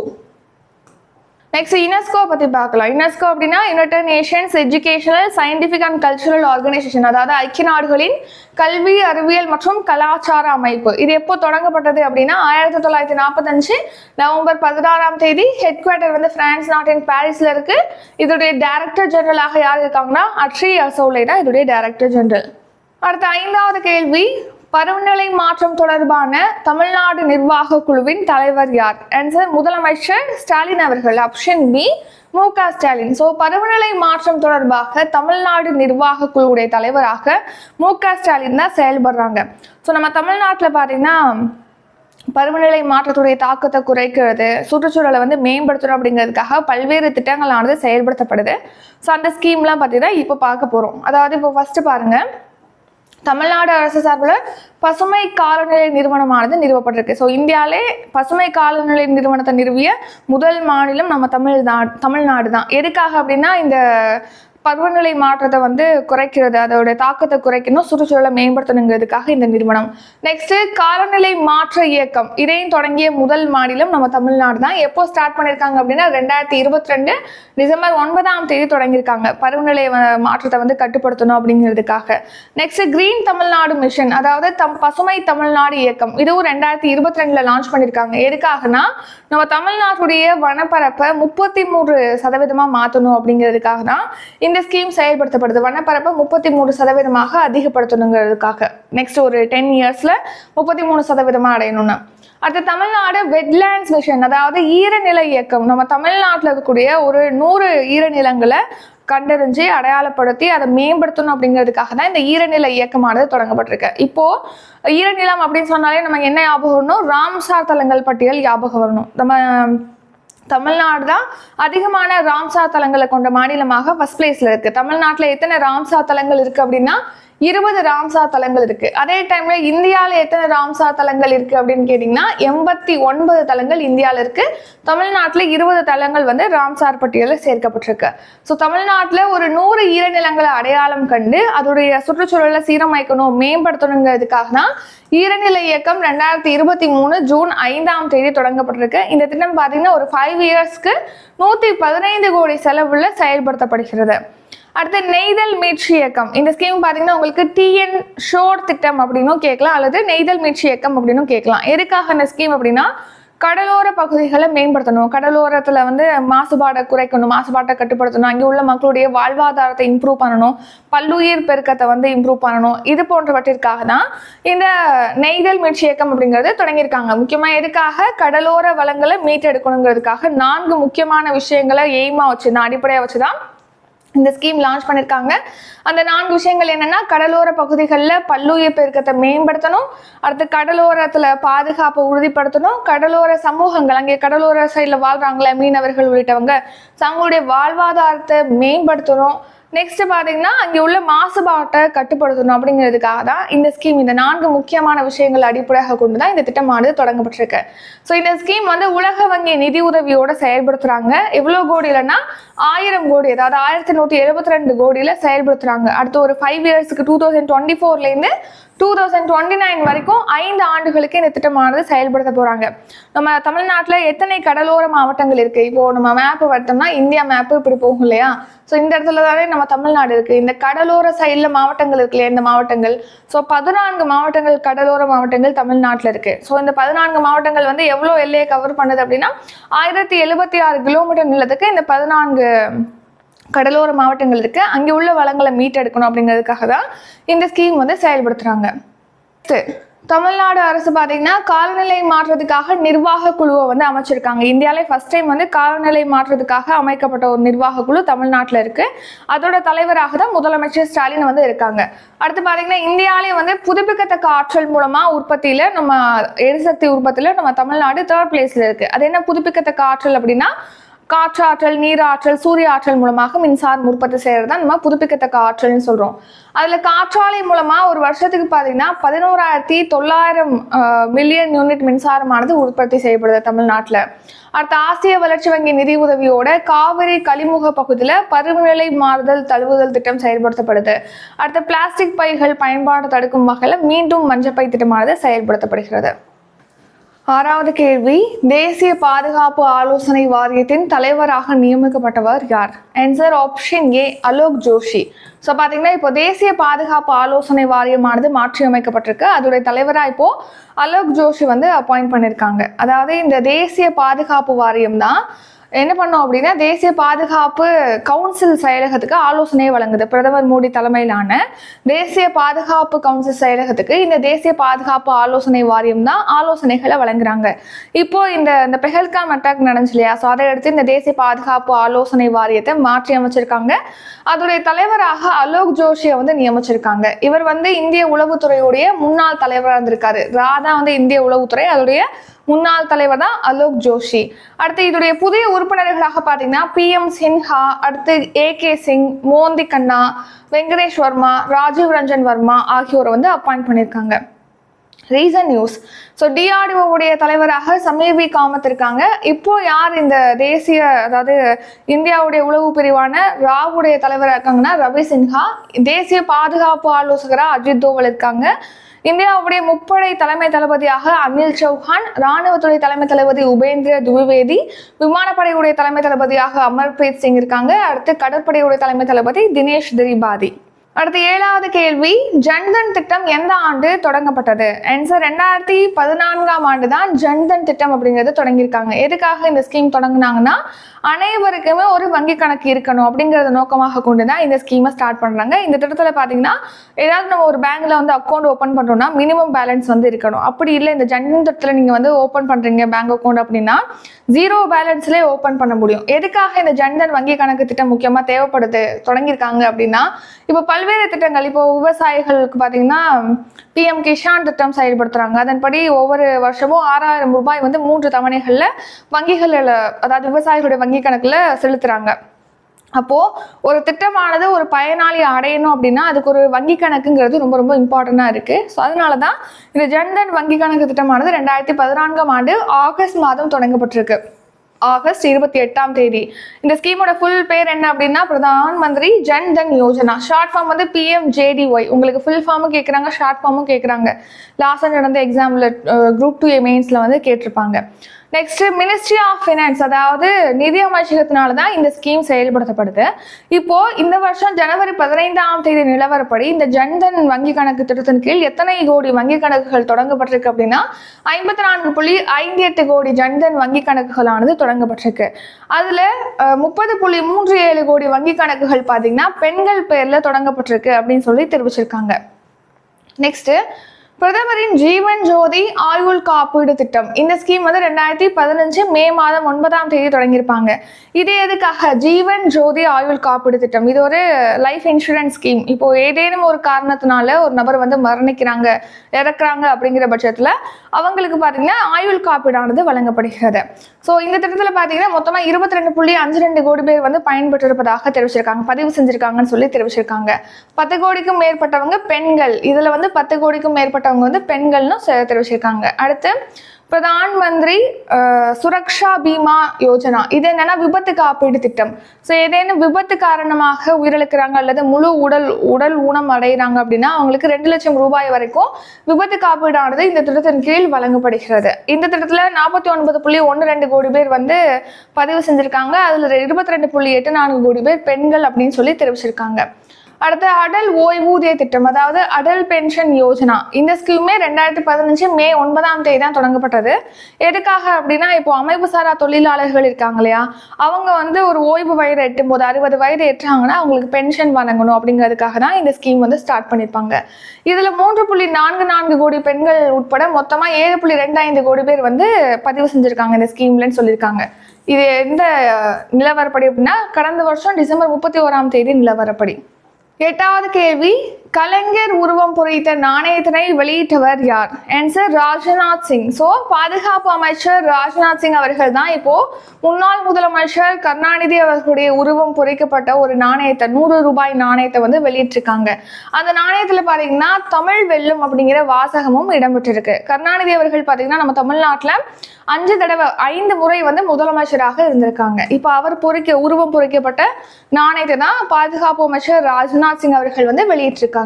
நெக்ஸ்ட் யுனெஸ்கோ பற்றி பார்க்கலாம். யுனெஸ்கோ அப்படின்னா United Nations educational scientific and cultural organisation, அதாவது ஐக்கிய நாடுகளின் கல்வி அறிவியல் மற்றும் கலாச்சார அமைப்பு. இது எப்போ தொடங்கப்பட்டது அப்படின்னா 1945 நவம்பர் 16 ஹெட் குவார்ட்டர் வந்து பிரான்ஸ் நாட்டின் பாரிஸ்ல இருக்கு. இதோடைய டைரக்டர் ஜெனரலாக யார் இருக்காங்கன்னா அட்ரி அசோலே தான் இதோடைய டைரக்டர் ஜெனரல். அடுத்த 5வது கேள்வி, பருவநிலை மாற்றம் தொடர்பான தமிழ்நாடு நிர்வாக குழுவின் தலைவர் யார்? ஆன்சர் முதலமைச்சர் ஸ்டாலின் அவர்கள். ஆப்ஷன் பி மு.க. ஸ்டாலின். ஸோ பருவநிலை மாற்றம் தொடர்பாக தமிழ்நாடு நிர்வாக குழுவுடைய தலைவராக மு.க. ஸ்டாலின் தான் செயல்படுறாங்க. ஸோ நம்ம தமிழ்நாட்டில் பார்த்தீங்கன்னா பருவநிலை மாற்றத்துடைய தாக்கத்தை குறைக்கிறது, சுற்றுச்சூழலை வந்து மேம்படுத்தணும் அப்படிங்கிறதுக்காக பல்வேறு திட்டங்களானது செயல்படுத்தப்படுது. ஸோ அந்த ஸ்கீம்லாம் பற்றி தான் இப்போ பார்க்க போகிறோம். அதாவது இப்போ ஃபஸ்ட்டு பாருங்கள், தமிழ்நாடு அரசு சார்பில் பசுமை காலநிலை நிறுவனமானது நிறுவப்பட்டிருக்கு. ஸோ இந்தியாவிலே பசுமை காலநிலை நிறுவனத்தை நிறுவிய முதல் மாநிலம் நம்ம தமிழ்நாடு தான். எதுக்காக அப்படின்னா இந்த பருவநிலை மாற்றத்தை வந்து குறைக்கிறது, அதோட தாக்கத்தை குறைக்கணும், சுற்றுச்சூழலை மேம்படுத்தணுங்கிறதுக்காக இந்த நிறுவனம். நெக்ஸ்ட் காலநிலை மாற்ற இயக்கம், இதையும் தொடங்கிய முதல் மாநிலம் நம்ம தமிழ்நாடு தான். எப்போ ஸ்டார்ட் பண்ணியிருக்காங்க அப்படின்னா 2022 டிசம்பர் 9 தொடங்கியிருக்காங்க பருவநிலை மாற்றத்தை வந்து கட்டுப்படுத்தணும் அப்படிங்கிறதுக்காக. நெக்ஸ்ட் கிரீன் தமிழ்நாடு மிஷன், அதாவது பசுமை தமிழ்நாடு இயக்கம், இதுவும் 2022 லான்ச் பண்ணியிருக்காங்க. எதுக்காகனா நம்ம தமிழ்நாட்டுடைய வனப்பரப்பை 33% மாற்றணும் அப்படிங்கிறதுக்காக தான் இந்த ஸ்கீம் செயல்படுத்தப்படுது. வனப்பரப்பை 33% அதிகப்படுத்தணுங்கிறதுக்காக. நெக்ஸ்ட் ஒரு 10 இயர்ஸ்ல 33% அடையணும்னு. அடுத்து தமிழ்நாடு வெட்லேண்ட்ஸ் மிஷன், அதாவது ஈரநில இயக்கம். நம்ம தமிழ்நாட்டில் இருக்கக்கூடிய ஒரு 100 ஈரநிலங்களை கண்டறிஞ்சு அடையாளப்படுத்தி அதை மேம்படுத்தணும் அப்படிங்கிறதுக்காக தான் இந்த ஈரநில இயக்கமானது தொடங்கப்பட்டிருக்கு. இப்போ ஈரநிலம் அப்படின்னு சொன்னாலே நம்ம என்ன ஞாபகம் வரணும்? ராம்சார் தலங்கள் பட்டியல் ஞாபகம் வரணும். நம்ம தமிழ்நாடு தான் அதிகமான ராம்சார் தலங்களை கொண்ட மாநிலமாக ஃபர்ஸ்ட் பிளேஸ்ல இருக்கு. தமிழ்நாட்டில் எத்தனை ராம்சார் தலங்கள் இருக்கு அப்படின்னா 20 ராம்சார் தலங்கள் இருக்கு. அதே டைம்ல இந்தியாவில் எத்தனை ராம்சார் தலங்கள் இருக்கு அப்படின்னு கேட்டீங்கன்னா 89 தலங்கள் இந்தியாவில் இருக்கு. தமிழ்நாட்டில் 20 தலங்கள் வந்து ராம்சார் பட்டியலில் சேர்க்கப்பட்டிருக்கு. ஸோ தமிழ்நாட்டில் ஒரு 100 ஈரநிலங்களை அடையாளம் கண்டு அதோடைய சுற்றுச்சூழலை சீரமைக்கணும், மேம்படுத்தணுங்கிறதுக்காக தான் ஈரநில இயக்கம் 2023 ஜூன் 5 தொடங்கப்பட்டிருக்கு. இந்த திட்டம் பார்த்தீங்கன்னா ஒரு 5 இயர்ஸ்க்கு 115 கோடி செலவுல செயல்படுத்தப்படுகிறது. அடுத்து நெய்தல் மீட்சி இயக்கம். இந்த ஸ்கீம் பார்த்தீங்கன்னா உங்களுக்கு டிஎன் ஷோர் திட்டம் அப்படின்னும் கேட்கலாம், அல்லது நெய்தல் மீட்சி இயக்கம் அப்படின்னும் கேட்கலாம். எதுக்காக இந்த ஸ்கீம் அப்படின்னா கடலோர பகுதிகளை மேம்படுத்தணும், கடலோரத்தில் வந்து மாசுபாடை குறைக்கணும், மாசுபாட்டை கட்டுப்படுத்தணும், அங்கே உள்ள மக்களுடைய வாழ்வாதாரத்தை இம்ப்ரூவ் பண்ணணும், பல்லுயிர் பெருக்கத்தை வந்து இம்ப்ரூவ் பண்ணணும். இது போன்றவற்றிற்காக தான் இந்த நெய்தல் மீட்சி இயக்கம் அப்படிங்கிறது தொடங்கியிருக்காங்க. முக்கியமாக எதுக்காக? கடலோர வளங்களை மீட்டெடுக்கணுங்கிறதுக்காக 4 முக்கியமான விஷயங்களை எய்மா வச்சுதான், அடிப்படையாக வச்சுதான் இந்த ஸ்கீம் லான்ச் பண்ணியிருக்காங்க. அந்த 4 விஷயங்கள் என்னன்னா, கடலோர பகுதிகளில் பல்லுயிர் பெருக்கத்தை மேம்படுத்தணும், அடுத்து கடலோரத்தில் பாதுகாப்பை உறுதிப்படுத்தணும், கடலோர சமூகங்கள், அங்கே கடலோர சைடில் வாழ்றாங்களே மீனவர்கள் உள்ளிட்டவங்க, அவங்களுடைய வாழ்வாதாரத்தை மேம்படுத்தணும். நெக்ஸ்ட் பார்த்தீங்கன்னா அங்கே உள்ள மாசுபாட்டை கட்டுப்படுத்தணும் அப்படிங்கிறதுக்காக தான் இந்த ஸ்கீம். இந்த 4 முக்கியமான விஷயங்கள் அடிப்படையாக கொண்டு தான் இந்த திட்டமானது தொடங்கப்பட்டிருக்கு. ஸோ இந்த ஸ்கீம் வந்து உலக வங்கி நிதி உதவியோட செயல்படுத்துறாங்க. எவ்வளோ கோடியிலன்னா 1000 கோடி, அதாவது 1172 கோடியில் செயல்படுத்துறாங்க. அடுத்து ஒரு 5 இயர்ஸ்க்கு 2024 2029 வரைக்கும் 5 ஆண்டுகளுக்கு இந்த திட்டமானது செயல்படுத்த போறாங்க. நம்ம தமிழ்நாட்டில் எத்தனை கடலோர மாவட்டங்கள் இருக்கு? இப்போ நம்ம மேப்பு வட்டோம்னா இந்தியா மேப்பு இப்படி போகும் இல்லையா? ஸோ இந்த இடத்துல தானே நம்ம தமிழ்நாடு இருக்கு. இந்த கடலோர சைடில் மாவட்டங்கள் இருக்கு இல்லையா, இந்த மாவட்டங்கள். ஸோ 14 மாவட்டங்கள் கடலோர மாவட்டங்கள் தமிழ்நாட்டில் இருக்கு. ஸோ இந்த 14 மாவட்டங்கள் வந்து எவ்வளோ எல்லையை கவர் பண்ணுது அப்படின்னா 1076 கிலோமீட்டர் நீளத்துக்கு இந்த 14 கடலோர மாவட்டங்கள் இருக்கு. அங்கே உள்ள வளங்களை மீட்டெடுக்கணும் அப்படிங்கிறதுக்காக தான் இந்த ஸ்கீம் வந்து செயல்படுத்துறாங்க. தமிழ்நாடு அரசு பார்த்தீங்கன்னா காலநிலை மாற்றத்துக்காக நிர்வாக குழுவை வந்து அமைச்சிருக்காங்க. இந்தியாவிலே ஃபர்ஸ்ட் டைம் வந்து காலநிலை மாற்றத்துக்காக அமைக்கப்பட்ட ஒரு நிர்வாக குழு தமிழ்நாட்டில் இருக்கு. அதோட தலைவராக தான் முதலமைச்சர் ஸ்டாலின் வந்து இருக்காங்க. அடுத்து பார்த்தீங்கன்னா இந்தியாவிலே வந்து புதுப்பிக்கத்தக்க ஆற்றல் மூலமா உற்பத்தியில, நம்ம எரிசக்தி உற்பத்தியில நம்ம தமிழ்நாடு 3rd பிளேஸ்ல இருக்கு. அது என்ன புதுப்பிக்கத்தக்க ஆற்றல் அப்படின்னா காற்றாற்றல், நீராற்றல், சூரிய ஆற்றல் மூலமாக மின்சாரம் உற்பத்தி செய்யறது தான் நம்ம புதுப்பிக்கத்தக்க ஆற்றல்னு சொல்றோம். அதுல காற்றாலை மூலமா ஒரு வருஷத்துக்கு பாத்தீங்கன்னா 11,900 மில்லியன் யூனிட் மின்சாரமானது உற்பத்தி செய்யப்படுது தமிழ்நாட்டுல. அடுத்த ஆசிய வளர்ச்சி வங்கி நிதி உதவியோட காவிரி கலிமுக பகுதியில பருவநிலை மாறுதல் தழுவுதல் திட்டம் செயல்படுத்தப்படுது. அடுத்த பிளாஸ்டிக் பைகள் பயன்பாடு தடுக்கும் வகையில மீண்டும் மஞ்சப்பை திட்டமானது செயல்படுத்தப்படுகிறது. ஆறாவது கேள்வி, தேசிய பாதுகாப்பு ஆலோசனை வாரியத்தின் தலைவராக நியமிக்கப்பட்டவர் யார்? Answer option A Alok Joshi. So பார்த்தீங்கன்னா இப்போ தேசிய பாதுகாப்பு ஆலோசனை வாரியமானது மாற்றி அமைக்கப்பட்டிருக்கு. அதோடைய தலைவராக இப்போ அலோக் ஜோஷி வந்து அப்பாயிண்ட் பண்ணியிருக்காங்க. அதாவது இந்த தேசிய பாதுகாப்பு வாரியம் தான் என்ன பண்ணோம் அப்படின்னா தேசிய பாதுகாப்பு கவுன்சில் செயலகத்துக்கு ஆலோசனையை வழங்குது. பிரதமர் மோடி தலைமையிலான தேசிய பாதுகாப்பு கவுன்சில் செயலகத்துக்கு இந்த தேசிய பாதுகாப்பு ஆலோசனை வாரியம் தான் ஆலோசனைகளை வழங்குறாங்க. இப்போ இந்த பெஹல்காம் அட்டாக் நடந்துச்சு இல்லையா, ஸோ அதை எடுத்து இந்த தேசிய பாதுகாப்பு ஆலோசனை வாரியத்தை மாற்றி அமைச்சிருக்காங்க. அதோடைய தலைவராக அலோக் ஜோஷியை வந்து நியமிச்சிருக்காங்க. இவர் வந்து இந்திய உளவுத்துறையுடைய முன்னாள் தலைவராக இருந்திருக்காரு. ராதா வந்து இந்திய உளவுத்துறை, அதோடைய முன்னாள் தலைவர் தான் அலோக் ஜோஷி. அடுத்து இதோடைய புதிய உறுப்பினர்களாக பார்த்தீங்கன்னா PM சின்ஹா, அடுத்து AK சிங், மோந்தி கண்ணா, வெங்கடேஷ் வர்மா, ராஜீவ் ரஞ்சன் வர்மா ஆகியோரை வந்து அப்பாயிண்ட் பண்ணியிருக்காங்க. Reason news. ஸோ DRDOவுடைய தலைவராக சமீர் வி காமத் இருக்காங்க. இப்போ யார் இந்த தேசிய அதாவது இந்தியாவுடைய உளவு பிரிவான ராவுடைய தலைவராக இருக்காங்கன்னா ரவி சின்ஹா. தேசிய பாதுகாப்பு ஆலோசகராக அஜித் தோவல் இருக்காங்க. இந்தியாவுடைய முப்படை தலைமை தளபதியாக அனில் சௌஹான், ராணுவத்துறை தலைமை தளபதி உபேந்திர துவிவேதி, விமானப்படையுடைய தலைமை தளபதியாக அமர்பிரீத் சிங் இருக்காங்க. அடுத்து கடற்படையுடைய தலைமை தளபதி தினேஷ் திரிபாதி. அடுத்து ஏழாவது கேள்வி, ஜன்தன் திட்டம் எந்த ஆண்டு தொடங்கப்பட்டது? ஆன்சர் 2014ஆம் ஆண்டு தான் ஜன்தன் திட்டம் அப்படிங்கிறது தொடங்கியிருக்காங்க. எதுக்காக இந்த ஸ்கீம் தொடங்கினாங்கன்னா அனைவருக்குமே ஒரு வங்கி கணக்கு இருக்கணும் அப்படிங்கிறத நோக்கமாக கொண்டு தான் இந்த ஸ்கீமை ஸ்டார்ட் பண்ணுறாங்க. இந்த திட்டத்தில் பார்த்தீங்கன்னா ஏதாவது நம்ம ஒரு பேங்க்ல வந்து அக்கௌண்ட் ஓப்பன் பண்ணுறோம்னா மினிமம் பேலன்ஸ் வந்து இருக்கணும். அப்படி இல்லை இந்த ஜன்தன் திட்டத்தில் நீங்கள் வந்து ஓப்பன் பண்ணுறீங்க பேங்க் அக்கௌண்ட் அப்படின்னா 0 பேலன்ஸ்லேயே ஓப்பன் பண்ண முடியும். எதுக்காக இந்த ஜன்தன் வங்கி கணக்கு திட்டம் முக்கியமாக தேவைப்படுது தொடங்கியிருக்காங்க அப்படின்னா இப்போ பல்வேறு திட்டங்கள், இப்போ விவசாயிகளுக்கு பார்த்தீங்கன்னா PM கிஷான் திட்டம் செயல்படுத்துறாங்க. அதன்படி ஒவ்வொரு வருஷமும் 6000 ரூபாய் வந்து 3 தவணைகளில் வங்கிகளில் அதாவது விவசாயிகளுடைய வங்கி கணக்குல செலுத்துறாங்க. அப்போ ஒரு திட்டமானது ஒரு பயனாளி அடையணும் அப்படின்னா அதுக்கு ஒரு வங்கி கணக்குங்கிறது ரொம்ப ரொம்ப இம்பார்ட்டண்டா இருக்கு. ஸோ அதனாலதான் இந்த ஜன்தன் வங்கி கணக்கு திட்டமானது 2014ஆம் ஆண்டு ஆகஸ்ட் மாதம் தொடங்கப்பட்டிருக்கு. ஆகஸ்ட் 28ஆம் தேதி. இந்த ஸ்கீமோட ஃபுல் பேர் என்ன அப்படின்னா பிரதான் மந்திரி ஜன்தன் யோஜனா. ஷார்ட் ஃபார்ம் வந்து PMJDY. உங்களுக்கு ஃபுல் ஃபார்மும் கேட்குறாங்க, ஷார்ட் ஃபார்மும் கேட்குறாங்க. லாஸ்ட் நடந்த எக்ஸாம்ல Group 2 மெயின்ஸ்ல வந்து கேட்டிருப்பாங்க. நெக்ஸ்ட் மினிஸ்ட்ரி ஆஃப் ஃபினான்ஸ், அதாவது நிதி அமைச்சகத்தினால தான் இந்த ஸ்கீம் செயல்படுத்தப்படுது. இப்போ இந்த வருஷம் ஜனவரி 15ஆம் தேதி நிலவரப்படி இந்த ஜன்தன் வங்கி கணக்கு திட்டத்தின் கீழ் எத்தனை கோடி வங்கி கணக்குகள் தொடங்கப்பட்டிருக்கு அப்படின்னா 54.58 கோடி ஜன்தன் வங்கி கணக்குகளானது தொடங்கப்பட்டிருக்கு. அதுல 30.37 கோடி வங்கி கணக்குகள் பார்த்தீங்கன்னா பெண்கள் பெயர்ல தொடங்கப்பட்டிருக்கு அப்படின்னு சொல்லி தெரிவிச்சிருக்காங்க. நெக்ஸ்ட் பிரதமரின் ஜீவன் ஜோதி ஆயுள் காப்பீடு திட்டம். இந்த ஸ்கீம் வந்து 2015 மே மாதம் 9ஆம் தேதி தொடங்கியிருப்பாங்க. இது எதுக்காக? ஜீவன் ஜோதி ஆயுள் காப்பீடு திட்டம். இது ஒரு லைஃப் இன்சூரன்ஸ் ஸ்கீம். இப்போ ஏதேனும் ஒரு காரணத்தினால ஒரு நபர் வந்து மரணிக்கிறாங்க, இறக்குறாங்க அப்படிங்கிற பட்சத்துல அவங்களுக்கு பார்த்தீங்கன்னா ஆயுள் காப்பீடானது வழங்கப்படுகிறது. ஸோ இந்த திட்டத்தில் பார்த்தீங்கன்னா மொத்தமாக 22.52 கோடி பேர் வந்து பயன்பெற்றிருப்பதாக தெரிவிச்சிருக்காங்க, பதிவு செஞ்சிருக்காங்கன்னு சொல்லி தெரிவிச்சிருக்காங்க. 10 கோடிக்கும் மேற்பட்டவங்க பெண்கள். இதுல வந்து 10 கோடிக்கும் மேற்பட்டவங்க வந்து பெண்கள்னு தெரிவிச்சிருக்காங்க. அடுத்து பிரதான் மந்திரி சுரக்ஷா பீமா யோஜனா. இது என்னன்னா விபத்து காப்பீடு திட்டம். ஸோ ஏதேனும் விபத்து காரணமாக உயிரிழக்கிறாங்க அல்லது முழு உடல் ஊனம் அடைகிறாங்க அப்படின்னா அவங்களுக்கு 2 லட்சம் ரூபாய் வரைக்கும் விபத்து காப்பீடானது இந்த திட்டத்தின் கீழ் வழங்கப்படுகிறது. இந்த திட்டத்துல 49.12 கோடி பேர் வந்து பதிவு செஞ்சிருக்காங்க. அதுல 22.84 கோடி பேர் பெண்கள் அப்படின்னு சொல்லி தெரிவிச்சிருக்காங்க. அடுத்து அடல் ஓய்வூதிய திட்டம், அதாவது அடல் பென்ஷன் யோஜனா. இந்த ஸ்கீமே 2015 மே 9ஆம் தேதி தான் தொடங்கப்பட்டது. எதுக்காக அப்படின்னா இப்போ அமைப்பு சாரா தொழிலாளர்கள் இருக்காங்க இல்லையா, அவங்க வந்து ஒரு ஓய்வு வயது எட்டும் போது 60 வயது எட்டுறாங்கன்னா அவங்களுக்கு பென்ஷன் வழங்கணும் அப்படிங்கிறதுக்காக தான் இந்த ஸ்கீம் வந்து ஸ்டார்ட் பண்ணியிருப்பாங்க. இதுல 3.44 கோடி பெண்கள் உட்பட மொத்தமா 7.25 கோடி பேர் வந்து பதிவு செஞ்சிருக்காங்க இந்த ஸ்கீம்லன்னு சொல்லியிருக்காங்க. இது எந்த நிலவரப்படி அப்படின்னா கடந்த வருஷம் டிசம்பர் 31ஆம் தேதி நிலவரப்படி. 8வது கேள்வி, கலைஞர் உருவம் பொறித்த நாணயத்தினை வெளியிட்டவர் யார்? ஆன்சர் ராஜ்நாத் சிங். ஸோ பாதுகாப்பு அமைச்சர் ராஜ்நாத் சிங் அவர்கள் தான் இப்போ முன்னாள் முதலமைச்சர் கருணாநிதி அவர்களுடைய உருவம் பொறிக்கப்பட்ட ஒரு நாணயத்தை 100 ரூபாய் நாணயத்தை வந்து வெளியிட்டிருக்காங்க. அந்த நாணயத்துல பாத்தீங்கன்னா தமிழ் வெல்லும் அப்படிங்கிற வாசகமும் இடம்பெற்றிருக்கு. கருணாநிதி அவர்கள் பாத்தீங்கன்னா நம்ம தமிழ்நாட்டுல 5 முறை வந்து முதலமைச்சராக இருந்திருக்காங்க. இப்போ அவர் உருவம் பொறிக்கப்பட்ட நாணயத்தை தான் பாதுகாப்பு அமைச்சர் ராஜ்நாத் சிங் அவர்கள் வந்து வெளியிட்டிருக்காங்க.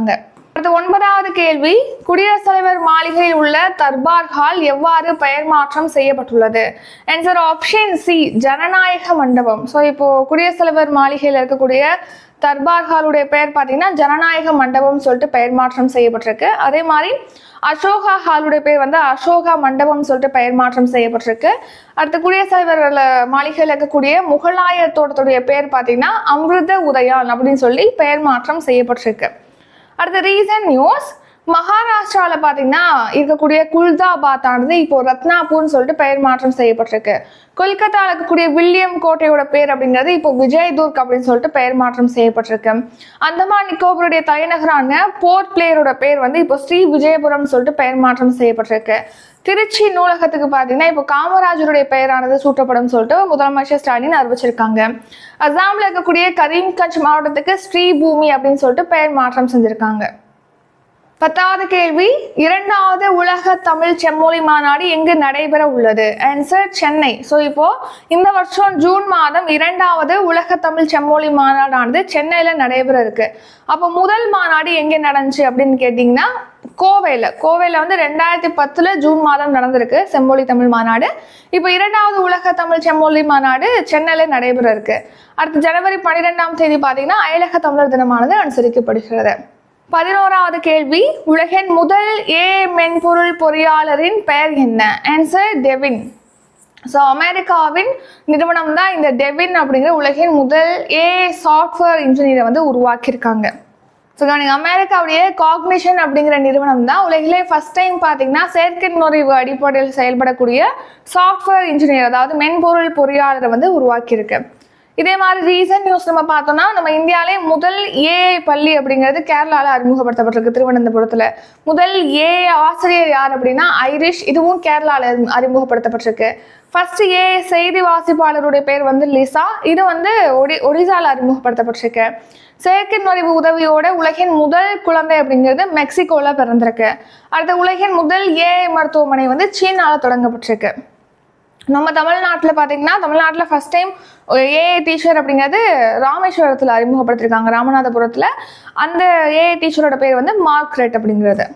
அடுத்து 9வது கேள்வி, குடியரசுத் தலைவர் மாளிகையில் உள்ள தர்பார் ஹால் எவ்வாறு பெயர் மாற்றம் செய்யப்பட்டுள்ளது? ஆன்சர் ஆப்ஷன் சி, ஜனநாயக மண்டபம். ஸோ இப்போ குடியரசுத் தலைவர் மாளிகையில் இருக்கக்கூடிய தர்பார் ஹாலுடைய பெயர் பார்த்தீங்கன்னா ஜனநாயக மண்டபம் சொல்லிட்டு பெயர் மாற்றம் செய்யப்பட்டிருக்கு. அதே மாதிரி அசோகா ஹாலுடைய பேர் வந்து அசோகா மண்டபம் சொல்லிட்டு பெயர் மாற்றம் செய்யப்பட்டிருக்கு. அடுத்து குடியரசுத் தலைவர் மாளிகையில் இருக்கக்கூடிய முகலாயர் தோட்டத்துடைய பேர் பார்த்தீங்கன்னா அமிர்த உதயான் அப்படின்னு சொல்லி பெயர் மாற்றம் செய்யப்பட்டிருக்கு. அடுத்த ரீசன்ட் நியூஸ், மகாராஷ்டிராவில் பார்த்தீங்கன்னா இருக்கக்கூடிய குல்தாபாத் ஆனது இப்போ ரத்னாப்பூர்னு சொல்லிட்டு பெயர் மாற்றம் செய்யப்பட்டிருக்கு. கொல்கத்தாவில் இருக்கக்கூடிய வில்லியம் கோட்டையோட பேர் அப்படிங்கிறது இப்போ விஜய்துர்க் அப்படின்னு சொல்லிட்டு பெயர் மாற்றம் செய்யப்பட்டிருக்கு. அந்தமான் நிக்கோபருடைய தலைநகரான போர்ட் பிளேயரோட பேர் வந்து இப்போ ஸ்ரீ விஜயபுரம் சொல்லிட்டு பெயர் மாற்றம் செய்யப்பட்டிருக்கு. திருச்சி நூலகத்துக்கு பார்த்தீங்கன்னா இப்போ காமராஜருடைய பெயரானது சூட்டப்படும் சொல்லிட்டு முதலமைச்சர் ஸ்டாலின் அறிவிச்சிருக்காங்க. அசாமில் இருக்கக்கூடிய கரீம்கஞ்ச் மாவட்டத்துக்கு ஸ்ரீபூமி அப்படின்னு சொல்லிட்டு பெயர் மாற்றம் செஞ்சிருக்காங்க. 10வது கேள்வி, 2வது உலக தமிழ் செம்மொழி மாநாடு எங்கு நடைபெற உள்ளது? ஆன்சர் சென்னை. ஸோ இப்போ இந்த வருஷம் ஜூன் மாதம் 2வது உலக தமிழ் செம்மொழி மாநாடானது சென்னையில நடைபெற இருக்கு. அப்போ முதல் மாநாடு எங்கே நடந்துச்சு அப்படின்னு கேட்டிங்கன்னா கோவையில் வந்து 2010 ஜூன் மாதம் நடந்திருக்கு செம்மொழி தமிழ் மாநாடு. இப்போ 2வது உலக தமிழ் செம்மொழி மாநாடு சென்னையில நடைபெற இருக்கு. அடுத்து ஜனவரி 12ஆம் தேதி பார்த்தீங்கன்னா அயலக தமிழர் தினமானது அனுசரிக்கப்படுகிறது. 11வது கேள்வி, உலகின் முதல் மென்பொருள் பொறியாளரின் பெயர் என்ன? Answer Devine. ஸோ அமெரிக்காவின் நிறுவனம் தான் இந்த டெவின் அப்படிங்கிற உலகின் முதல் சாஃப்ட்வேர் இன்ஜினியரை வந்து உருவாக்கியிருக்காங்க. ஸோ நீங்கள் அமெரிக்காவுடைய காக்னிஷன் அப்படிங்கிற நிறுவனம் தான் உலகிலே ஃபர்ஸ்ட் டைம் பார்த்தீங்கன்னா செயற்கை நுண்ணறிவு அடிப்படையில் செயல்படக்கூடிய சாஃப்ட்வேர் இன்ஜினியர், அதாவது மென்பொருள் பொறியாளரை வந்து உருவாக்கியிருக்கு. இதே மாதிரி ரீசன்ட் நியூஸ் நம்ம பார்த்தோம்னா நம்ம இந்தியாவிலே முதல் பள்ளி அப்படிங்கிறது கேரளாவில் அறிமுகப்படுத்தப்பட்டிருக்கு. திருவனந்தபுரத்தில் முதல் ஆசிரியர் யார் அப்படின்னா ஐரிஷ், இதுவும் கேரளாவில் அறிமுகப்படுத்தப்பட்டிருக்கு. ஃபர்ஸ்ட் செய்தி வாசிப்பாளருடைய பேர் வந்து லிசா, இது வந்து ஒடிசாவில் அறிமுகப்படுத்தப்பட்டிருக்கு. செயற்கை நுண்ணறிவு உதவியோட உலகின் முதல் குழந்தை அப்படிங்கிறது மெக்சிகோவில் பிறந்திருக்கு. அடுத்த உலகின் முதல் மருத்துவமனை வந்து சீனாவில் தொடங்கப்பட்டிருக்கு. நம்ம தமிழ்நாட்டில் பார்த்தீங்கன்னா தமிழ்நாட்டில் ஃபர்ஸ்ட் டைம் டீச்சர் அப்படிங்கிறது ராமேஸ்வரத்தில் அறிமுகப்படுத்திருக்காங்க, ராமநாதபுரத்தில். அந்த டீச்சரோட பேர் வந்து மார்க்ரெட் அப்படிங்கிறது.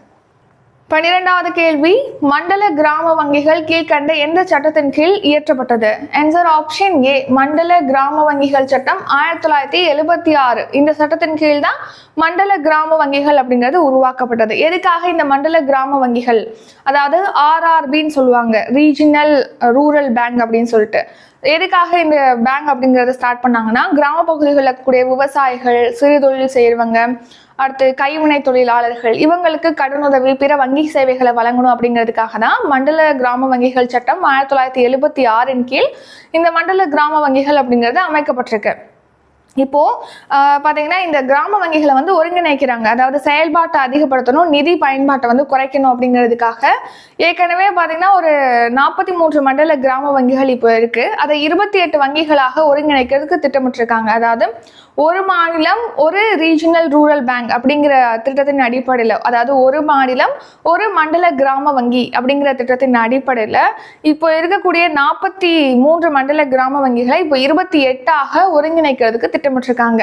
12வது கேள்வி, மண்டல கிராம வங்கிகள் கீழ்கண்ட எந்த சட்டத்தின் கீழ் இயற்றப்பட்டது? ஆன்சர் ஆப்ஷன் ஏ, மண்டல கிராம வங்கிகள் சட்டம் 1976. இந்த சட்டத்தின் கீழ் தான் மண்டல கிராம வங்கிகள் அப்படிங்கிறது உருவாக்கப்பட்டது. எதுக்காக இந்த மண்டல கிராம வங்கிகள், அதாவது RRBன்னு சொல்லுவாங்க, ரீஜினல் ரூரல் பேங்க் அப்படின்னு சொல்லிட்டு, எதுக்காக இந்த பேங்க் அப்படிங்கிறத ஸ்டார்ட் பண்ணாங்கன்னா கிராம பகுதிகளில் இருக்கக்கூடிய விவசாயிகள், சிறு தொழில் செய்கிறவங்க, அடுத்து கைவினை தொழிலாளர்கள், இவங்களுக்கு கடனுதவி, பிற வங்கி சேவைகளை வழங்கணும் அப்படிங்கிறதுக்காக தான் மண்டல கிராம வங்கிகள் சட்டம் 1976 கீழ் இந்த மண்டல கிராம வங்கிகள் அப்படிங்கிறது அமைக்கப்பட்டிருக்கு. இப்போ பார்த்தீங்கன்னா இந்த கிராம வங்கிகளை வந்து ஒருங்கிணைக்கிறாங்க, அதாவது செயல்பாட்டை அதிகப்படுத்தணும், நிதி பயன்பாட்டை வந்து குறைக்கணும் அப்படிங்கிறதுக்காக. ஏற்கனவே பார்த்தீங்கன்னா ஒரு 43 மண்டல கிராம வங்கிகள் இப்போ இருக்கு. அதை 28 வங்கிகளாக ஒருங்கிணைக்கிறதுக்கு திட்டமிட்டிருக்காங்க. அதாவது ஒரு மாநிலம் ஒரு ரீஜனல் ரூரல் பேங்க் அப்படிங்கிற திட்டத்தின் அடிப்படையில், அதாவது ஒரு மாநிலம் ஒரு மண்டல கிராம வங்கி அப்படிங்கிற திட்டத்தின் அடிப்படையில் இப்போ இருக்கக்கூடிய 43 மண்டல கிராம வங்கிகளை இப்போ 28ஆக ஒருங்கிணைக்கிறதுக்கு திட்டமிட்டிருக்காங்க.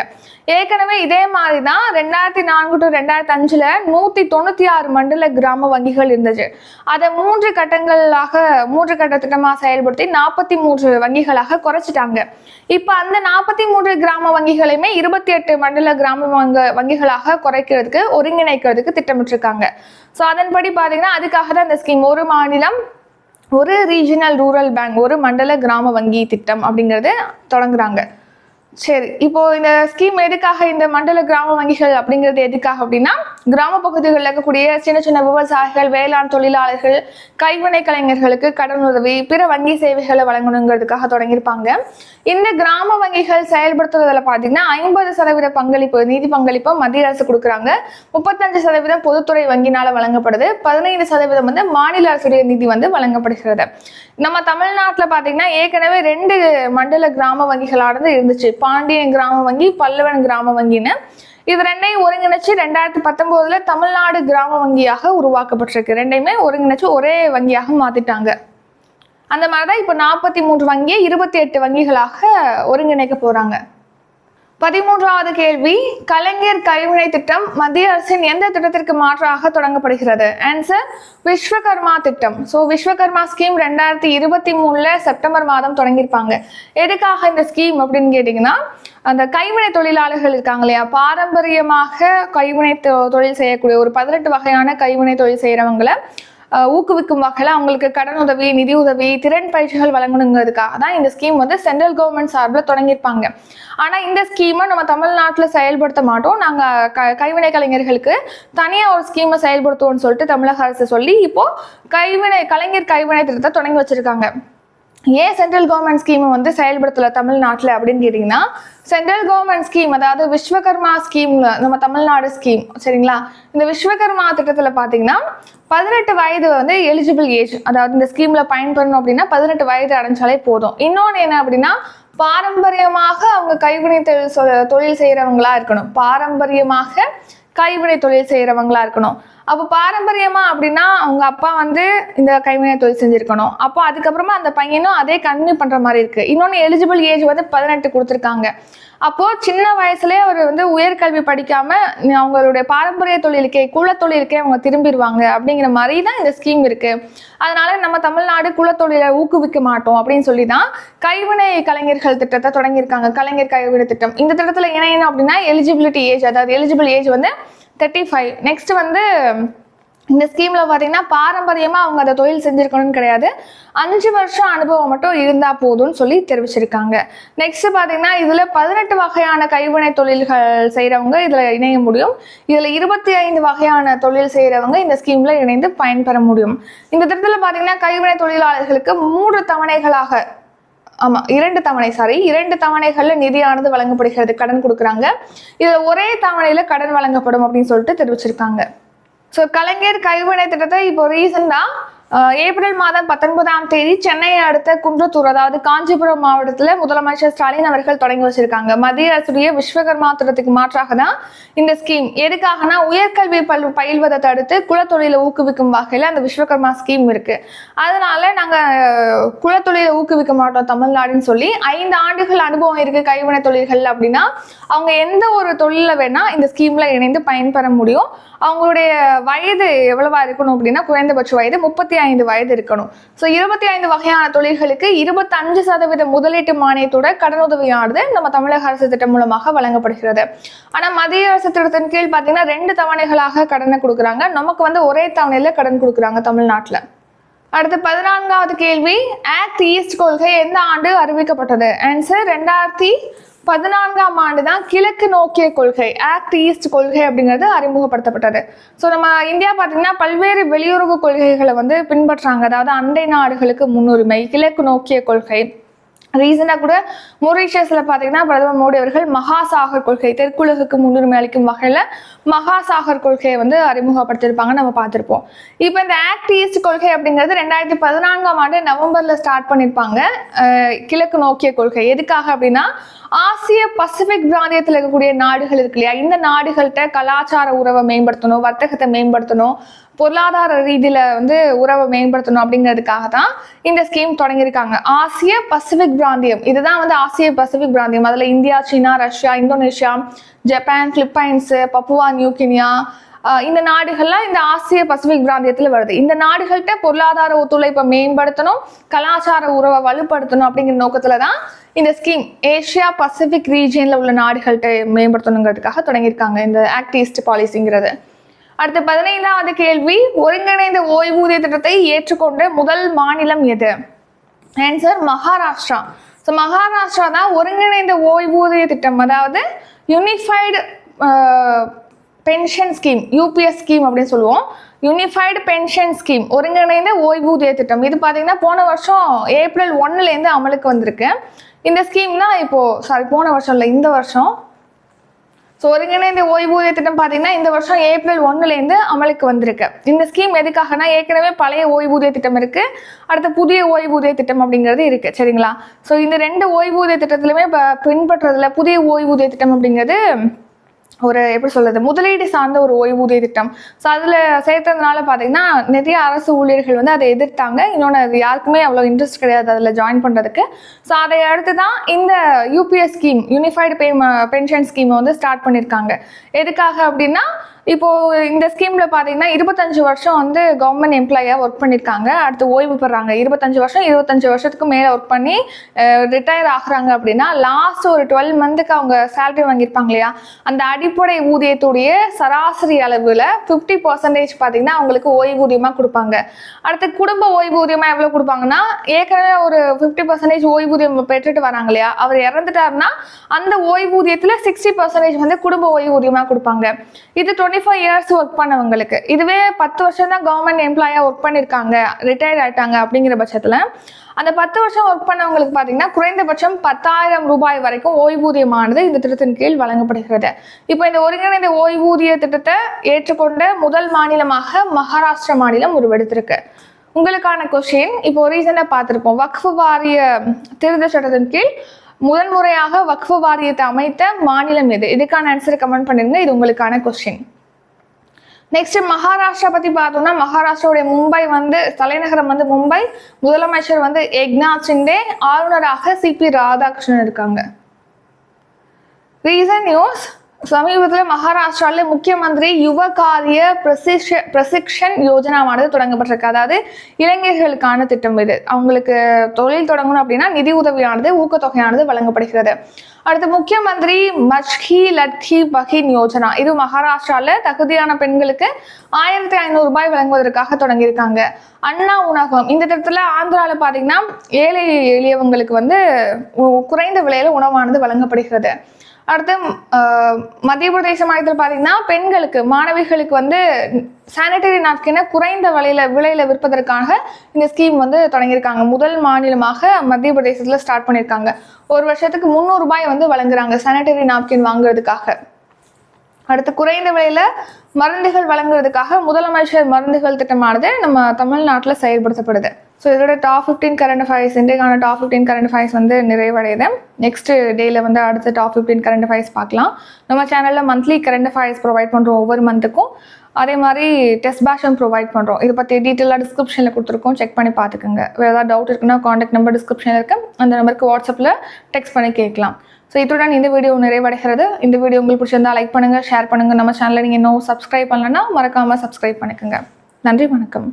ஏற்கனவே இதே மாதிரி தான் 2004 to 2005 196 மண்டல கிராம வங்கிகள் இருந்துச்சு. அதை 3 கட்ட திட்டமாக செயல்படுத்தி 43 வங்கிகளாக குறைச்சிட்டாங்க. இப்போ அந்த 43 கிராம வங்கிகளையுமே 28 மண்டல கிராம வங்கிகளாக குறைக்கிறதுக்கு ஒருங்கிணைக்கிறதுக்கு திட்டமிட்டிருக்காங்க. ஸோ அதன்படி பார்த்தீங்கன்னா அதுக்காக தான் இந்த ஸ்கீம், ஒரு மாநிலம் ஒரு ரீஜனல் ரூரல் பேங்க் ஒரு மண்டல கிராம வங்கி திட்டம் அப்படிங்கிறது தொடங்குறாங்க. சரி, இப்போ இந்த ஸ்கீம் எதுக்காக, இந்த மண்டல கிராம வங்கிகள் அப்படிங்கிறது எதுக்காக அப்படின்னா கிராம பகுதிகளில் இருக்கக்கூடிய சின்ன சின்ன விவசாயிகள், வேளாண் தொழிலாளர்கள், கைவினை கலைஞர்களுக்கு கடனுதவி, பிற வங்கி சேவைகளை வழங்கணுங்கிறதுக்காக தொடங்கியிருப்பாங்க. இந்த கிராம வங்கிகள் செயல்படுத்துறதுல பார்த்தீங்கன்னா 50% பங்களிப்பு, நிதி பங்களிப்பு மத்திய அரசு கொடுக்குறாங்க. 35% பொதுத்துறை வங்கினால வழங்கப்படுது. 15% வந்து மாநில அரசுடைய நிதி வந்து வழங்கப்படுகிறது. நம்ம தமிழ்நாட்டில் பார்த்தீங்கன்னா ஏற்கனவே 2 மண்டல கிராம வங்கிகளானது இருந்துச்சு, பாண்டியன் கிராம வங்கி, பல்லவன் கிராம வங்கின்னு. இது ரெண்டையும் ஒருங்கிணைச்சு 2019 தமிழ்நாடு கிராம வங்கியாக உருவாக்கப்பட்டிருக்கு. ரெண்டையுமே ஒருங்கிணைச்சு ஒரே வங்கியாக மாத்திட்டாங்க. அந்த மாதிரிதான் இப்போ 43 வங்கியை 28 வங்கிகளாக ஒருங்கிணைக்க போறாங்க. 13வது கேள்வி, கலைஞர் கைவினை திட்டம் மத்திய அரசின் எந்த திட்டத்திற்கு மாற்றாக தொடங்கப்படுகிறது? ஆன்சர் விஸ்வகர்மா திட்டம். ஸோ விஸ்வகர்மா ஸ்கீம் 2023 செப்டம்பர் மாதம் தொடங்கியிருப்பாங்க. எதுக்காக இந்த ஸ்கீம் அப்படின்னு கேட்டிங்கன்னா, அந்த கைவினை தொழிலாளர்கள் இருக்காங்க இல்லையா, பாரம்பரியமாக கைவினை தொழில் செய்யக்கூடிய ஒரு 18 வகையான கைவினை தொழில் செய்கிறவங்களை ஊக்குவிக்கும் வகையில் அவங்களுக்கு கடன் உதவி, நிதி உதவி, திறன் பயிற்சிகள் வழங்கணுங்கிறதுக்காக தான் இந்த ஸ்கீம் வந்து சென்ட்ரல் கவர்மெண்ட் சார்பில் தொடங்கியிருப்பாங்க. ஆனால் இந்த ஸ்கீமை நம்ம தமிழ்நாட்டில் செயல்படுத்த மாட்டோம், நாங்கள் கைவினை கலைஞர்களுக்கு தனியாக ஒரு ஸ்கீமை செயல்படுத்துவோம்னு சொல்லிட்டு தமிழக அரசு சொல்லி இப்போ கலைஞர் கைவினை திட்டத்தை தொடங்கி வச்சிருக்காங்க. ஏன் சென்ட்ரல் கவர்மெண்ட் ஸ்கீமை வந்து செயல்படுத்தல தமிழ்நாட்டில் அப்படின்னு கேட்டிங்கன்னா, சென்ட்ரல் கவர்மெண்ட் ஸ்கீம் அதாவது விஸ்வகர்மா ஸ்கீம்ல நம்ம தமிழ்நாடு ஸ்கீம் சரிங்களா, இந்த விஸ்வகர்மா திட்டத்தில் பார்த்தீங்கன்னா 18 வயது வந்து எலிஜிபிள் ஏஜ், அதாவது இந்த ஸ்கீம்ல பயன்பெறணும் அப்படின்னா 18 வயது அடைஞ்சாலே போதும். இன்னொன்று என்ன அப்படின்னா, பாரம்பரியமாக அவங்க கைவினை தொழில் செய்கிறவங்களா இருக்கணும், பாரம்பரியமாக கைவினை தொழில் செய்கிறவங்களா இருக்கணும். அப்போ பாரம்பரியமா அப்படின்னா அவங்க அப்பா வந்து இந்த கைவினை தொழில் செஞ்சுருக்கணும், அப்போ அதுக்கப்புறமா அந்த பையனும் அதே கன்டினியூ பண்ணுற மாதிரி இருக்குது. இன்னொன்று எலிஜிபிள் ஏஜ் வந்து 18 கொடுத்துருக்காங்க. அப்போது சின்ன வயசுலேயே அவர் வந்து உயர்கல்வி படிக்காமல் அவங்களுடைய பாரம்பரிய தொழிலுக்கே குலத்தொழிலுக்கே அவங்க திரும்பிடுவாங்க அப்படிங்கிற மாதிரி தான் இந்த ஸ்கீம் இருக்குது. அதனால நம்ம தமிழ்நாடு குலத்தொழிலை ஊக்குவிக்க மாட்டோம் அப்படின்னு சொல்லி தான் கைவினை கலைஞர்கள் திட்டத்தை தொடங்கியிருக்காங்க, கலைஞர் கைவினை திட்டம். இந்த திட்டத்தில் என்ன அப்படின்னா எலிஜிபிலிட்டி ஏஜ், அதாவது எலிஜிபிள் ஏஜ் வந்து 35. நெக்ஸ்ட் வந்து இந்த ஸ்கீமில் பார்த்தீங்கன்னா பாரம்பரியமாக அவங்க அதை தொழில் செஞ்சுருக்கணும்னு கிடையாது, 5 வருஷம் அனுபவம் மட்டும் இருந்தால் போதும்னு சொல்லி தெரிவிச்சிருக்காங்க. நெக்ஸ்ட் பார்த்தீங்கன்னா இதில் 18 வகையான கைவினை தொழில்கள் செய்கிறவங்க இதில் இணைய முடியும். இதில் 25 வகையான தொழில் செய்கிறவங்க இந்த ஸ்கீமில் இணைந்து பயன்பெற முடியும். இந்த திட்டத்தில் பார்த்தீங்கன்னா கைவினை தொழிலாளர்களுக்கு 3 தவணைகளாக, ஆமாம் 2 தவணைகளில் நிதியானது வழங்கப்படுகிறது, கடன் கொடுக்குறாங்க. இதில் ஒரே தவணையில் கடன் வழங்கப்படும் அப்படின்னு சொல்லிட்டு தெரிவிச்சிருக்காங்க. ஸோ கலைஞர் கைவினை திட்டத்தை இப்போ ரீசெண்டாக ஏப்ரல் மாதம் 19ஆம் தேதி சென்னையை அடுத்த குன்றத்தூர் அதாவது காஞ்சிபுரம் மாவட்டத்தில் முதலமைச்சர் ஸ்டாலின் அவர்கள் தொடங்கி வச்சிருக்காங்க. மத்திய அரசுடைய விஸ்வகர்மா திட்டத்துக்கு மாற்றாக தான் இந்த ஸ்கீம். எதுக்காகனா உயர்கல்வி பயில்வதை தடுத்து குலத்தொழிலை ஊக்குவிக்கும் வகையில் அந்த விஸ்வகர்மா ஸ்கீம் இருக்கு. அதனால நாங்கள் குலத்தொழிலை ஊக்குவிக்க மாட்டோம் தமிழ்நாடுன்னு சொல்லி 5 ஆண்டுகள் அனுபவம் இருக்கு கைவினை தொழில்கள் அப்படின்னா அவங்க எந்த ஒரு தொழில வேணா இந்த ஸ்கீம்ல இணைந்து பயன்பெற முடியும். அவங்களுடைய வயது எவ்வளவா இருக்கணும் அப்படின்னா குறைந்தபட்ச வயது 35 வயது இருக்கணும். ஸோ 25 வகையான தொழில்களுக்கு 25% முதலீட்டு மானியத்தோட கடனுதவியானது நம்ம தமிழக அரசு திட்டம் மூலமாக வழங்கப்படுகிறது. ஆனால் மத்திய அரசு திட்டத்தின் கீழ் பார்த்தீங்கன்னா 2 தவணைகளாக கடனை கொடுக்குறாங்க, நமக்கு வந்து ஒரே தவணையில கடன் கொடுக்குறாங்க தமிழ்நாட்டில். அடுத்து 14வது கேள்வி, ஆக்ட் ஈஸ்ட் கொள்கை எந்த ஆண்டு அறிவிக்கப்பட்டது? ஆன்சர் 2014ஆம் ஆண்டு தான் கிழக்கு நோக்கிய கொள்கை, ஆக்ட் ஈஸ்ட் கொள்கை அப்படிங்கிறது அறிமுகப்படுத்தப்பட்டது. ஸோ நம்ம இந்தியா பார்த்தீங்கன்னா பல்வேறு வெளியுறவு கொள்கைகளை வந்து பின்பற்றாங்க, அதாவது அண்டை நாடுகளுக்கு முன்னுரிமை, கிழக்கு நோக்கிய கொள்கை. ரீசெண்டாக கூட மொரீஷியஸில் பார்த்தீங்கன்னா பிரதமர் மோடி அவர்கள் மகாசாகர் கொள்கை, தெற்குலகுக்கு முன்னுரிமை அளிக்கும் வகையில் மகாசாகர் கொள்கையை வந்து அறிமுகப்படுத்தியிருப்பாங்க, நம்ம பார்த்துருப்போம். இப்போ இந்த ஆக்ட் ஈஸ்ட் கொள்கை அப்படிங்கிறது 2014ஆம் ஆண்டு நவம்பரில் ஸ்டார்ட் பண்ணியிருப்பாங்க. கிழக்கு நோக்கிய கொள்கை எதுக்காக அப்படின்னா ஆசிய பசிபிக் பிராந்தியத்தில் இருக்கக்கூடிய நாடுகள் இருக்கு இல்லையா, இந்த நாடுகள்கிட்ட கலாச்சார உறவை மேம்படுத்தணும், வர்த்தகத்தை மேம்படுத்தணும், பொருளாதார ரீதியில வந்து உறவை மேம்படுத்தணும் அப்படிங்கிறதுக்காக தான் இந்த ஸ்கீம் தொடங்கியிருக்காங்க. ஆசிய பசிபிக் பிராந்தியம், இதுதான் வந்து ஆசிய பசிபிக் பிராந்தியம். அதில் இந்தியா, சீனா, Russia, Indonesia, Japan, Philippines, Papua New Guinea, இந்த நாடுகள்லாம் இந்த ஆசிய பசிபிக் பிராந்தியத்தில் வருது. இந்த நாடுகள்கிட்ட பொருளாதார ஒத்துழைப்பை மேம்படுத்தணும், கலாச்சார உறவை வலுப்படுத்தணும் அப்படிங்கிற நோக்கத்துல தான் இந்த ஸ்கீம் ஏசியா பசிபிக் ரீஜியன்ல உள்ள நாடுகள்கிட்ட மேம்படுத்தணுங்கிறதுக்காக தொடங்கியிருக்காங்க இந்த ஆக்ட் ஈஸ்ட் பாலிசிங்கிறது. அடுத்து 15வது கேள்வி, ஒருங்கிணைந்த ஓய்வூதிய திட்டத்தை ஏற்றுக்கொண்ட முதல் மாநிலம் எது? ஆன்சர் மகாராஷ்டிரா. ஸோ மகாராஷ்டிரா தான் ஒருங்கிணைந்த ஓய்வூதிய திட்டம், அதாவது unified pension scheme, UPS scheme அப்படின்னு சொல்லுவோம். யூனிஃபைடு பென்ஷன் ஸ்கீம், ஒருங்கிணைந்த ஓய்வூதிய திட்டம். இது பார்த்தீங்கன்னா போன வருஷம் ஏப்ரல் 1 அமலுக்கு வந்திருக்கு. இந்த ஸ்கீம் தான் போன வருஷம் இல்லை, இந்த வருஷம். ஸோ ஒருங்கிணைந்த ஓய்வூதிய திட்டம் பார்த்தீங்கன்னா இந்த வருஷம் ஏப்ரல் 1 அமலுக்கு வந்திருக்கு. இந்த ஸ்கீம் எதுக்காகனா ஏற்கனவே பழைய ஓய்வூதிய திட்டம் இருக்கு, அடுத்த புதிய ஓய்வூதிய திட்டம் அப்படிங்கிறது இருக்கு சரிங்களா. ஸோ இந்த 2 ஓய்வூதிய திட்டத்திலுமே பின்பற்றதுல புதிய ஓய்வூதிய திட்டம் அப்படிங்கிறது ஒரு எப்படி சொல்றது முதலீடு சார்ந்த ஒரு ஓய்வூதிய திட்டம். ஸோ அதில் சேர்த்ததுனால பார்த்தீங்கன்னா நிறைய அரசு ஊழியர்கள் வந்து அதை எதிர்த்தாங்க. இன்னொன்று அது யாருக்குமே அவ்வளோ இன்ட்ரெஸ்ட் கிடையாது அதில் ஜாயின் பண்ணுறதுக்கு. ஸோ அதை அடுத்து தான் இந்த யூபிஎஸ் ஸ்கீம், யூனிஃபைடு பென்ஷன் ஸ்கீமை வந்து ஸ்டார்ட் பண்ணியிருக்காங்க. எதுக்காக அப்படின்னா இப்போ இந்த ஸ்கீம்ல பாத்தீங்கன்னா 25 வருஷம் வந்து கவர்மெண்ட் எம்ப்ளாயா ஒர்க் பண்ணிருக்காங்க, அடுத்து ஓய்வு பெறாங்க. 25 வருஷத்துக்கு மேல ஒர்க் பண்ணி ரிட்டையர் ஆகுறாங்க அப்படின்னா லாஸ்ட் ஒரு 12 மந்த்துக்கு அவங்க சேலரி வாங்கியிருப்பாங்க இல்லையா, அந்த அடிப்படை ஊதியத்துடைய சராசரி அளவுல 50% பாத்தீங்கன்னா அவங்களுக்கு ஓய்வூதியமா கொடுப்பாங்க. அடுத்து குடும்ப ஓய்வூதியமா எவ்வளவு கொடுப்பாங்கன்னா, ஏற்கனவே ஒரு 50% ஓய்வூதியம் பெற்றுட்டு வராங்க இல்லையா, அவர் இறந்துட்டாருன்னா அந்த ஓய்வூதியத்துல 60% வந்து குடும்ப ஓய்வூதியமா கொடுப்பாங்க. இது 25 இயர்ஸ் ஒர்க் பண்ணவங்களுக்கு. இதுவே 10 வருஷம் தான் கவர்மெண்ட் எம்ப்ளாயா ஒர்க் பண்ணிருக்காங்க, ரிட்டையர் ஆயிட்டாங்க அப்படிங்கிற பட்சத்துல அந்த 10 வருஷம் ஒர்க் பண்ணவங்களுக்கு பாத்தீங்கன்னா குறைந்தபட்சம் 10,000 ரூபாய் வரைக்கும் ஓய்வூதியமானது இந்த திட்டத்தின் கீழ் வழங்கப்படுகிறது. இப்போ இந்த ஒருங்கிணைந்த ஓய்வூதிய திட்டத்தை ஏற்றுக்கொண்ட முதல் மாநிலமாக மகாராஷ்டிரா மாநிலம் உருவெடுத்திருக்கு. உங்களுக்கான கொஸ்டின், இப்போ ரீசெண்டா பார்த்திருப்போம், வக்ஃப் வாரிய திருத்த சட்டத்தின் கீழ் முதன்முறையாக வக்ஃப் வாரியத்தை அமைத்த மாநிலம் எது? இதுக்கான ஆன்சர் கமெண்ட் பண்ணிருங்க. இது உங்களுக்கான கொஸ்டின். நெக்ஸ்ட் மகாராஷ்டிரா பத்தி பார்த்தோம்னா, மகாராஷ்டிராவுடைய மும்பை வந்து தலைநகரம் வந்து மும்பை, முதலமைச்சர் வந்து ஏக்நாத் ஷிண்டே, ஆளுநராக சிபி ராதாகிருஷ்ணன் இருக்காங்க. ரீசன் நியூஸ், சமீபத்தில் மகாராஷ்டிரால முக்கிய மந்திரி யுவ காரிய பிரசிக்ஷன் யோஜனாவானது தொடங்கப்பட்டிருக்கு. அதாவது இளைஞர்களுக்கான திட்டம் இது. அவங்களுக்கு தொழில் தொடங்கணும் அப்படின்னா நிதி உதவியானது, ஊக்கத்தொகையானது வழங்கப்படுகிறது. அடுத்து முக்கிய மந்திரி மச்கி லட்கி பகின் யோஜனா, இது மகாராஷ்டிரால தகுதியான பெண்களுக்கு 1500 ரூபாய் வழங்குவதற்காக தொடங்கியிருக்காங்க. அண்ணா உணவகம், இந்த திட்டத்துல ஆந்திரால பாத்தீங்கன்னா ஏழை எளியவங்களுக்கு வந்து குறைந்த விலையில உணவானது வழங்கப்படுகிறது. அடுத்து மத்திய பிரதேச மாநிலத்தில் பார்த்தீங்கன்னா பெண்களுக்கு, மாணவிகளுக்கு வந்து சானிடரி நாப்கினை குறைந்த விலையில விற்பதற்காக இந்த ஸ்கீம் வந்து தொடங்கியிருக்காங்க. முதல் மாநிலமாக மத்திய பிரதேசத்தில் ஸ்டார்ட் பண்ணியிருக்காங்க. ஒரு வருஷத்துக்கு 300 ரூபாய் வந்து வழங்குறாங்க சானிடரி நாப்கின் வாங்குறதுக்காக. அடுத்து குறைந்த விலையில மருந்துகள் வழங்குறதுக்காக முதலமைச்சர் மருந்துகள் திட்டமானது நம்ம தமிழ்நாட்டில் செயல்படுத்தப்படுது. ஸோ இதோட டாப் 15 கரண்ட் அஃபேர்ஸ், இன்றைக்கான டாப் 15 கரண்ட் அஃபேர்ஸ் வந்து நிறைவடையுது. நெக்ஸ்ட் டேல வந்து அடுத்த டாப் 15 கரண்ட் அஃபேர்ஸ் பார்க்கலாம். நம்ம சேனலில் மந்த்லி கரண்ட் அஃபேர்ஸ் ப்ரொவைட் பண்ணுறோம் ஒவ்வொரு மந்த்துக்கும். அதே மாதிரி டெஸ்ட் பேட்சும் ப்ரொவைட் பண்ணுறோம். இதை பற்றி டீட்டெயிலாக டிஸ்கிரிப்ஷனில் கொடுத்துருக்கோம், செக் பண்ணி பார்த்துக்கோங்க. வேறு ஏதாவது டவுட் இருக்குன்னா காண்டாக்ட் நம்பர் டிஸ்கிரிப்ஷனில் இருக்குது, அந்த நம்பருக்கு வாட்ஸ்அப்பில் டெக்ஸ்ட் பண்ணி கேட்கலாம். ஸோ இத்துடன் இந்த வீடியோ நிறைவடைகிறது. இந்த வீடியோ உங்களுக்கு பிடிச்சிருந்தா லைக் பண்ணுங்கள், ஷேர் பண்ணுங்கள். நம்ம சேனலில் நீங்கள் இன்னும் சப்ஸ்கிரைப் பண்ணலன்னா மறக்காமல் சப்ஸ்கிரைப் பண்ணிக்கோங்க. நன்றி, வணக்கம்.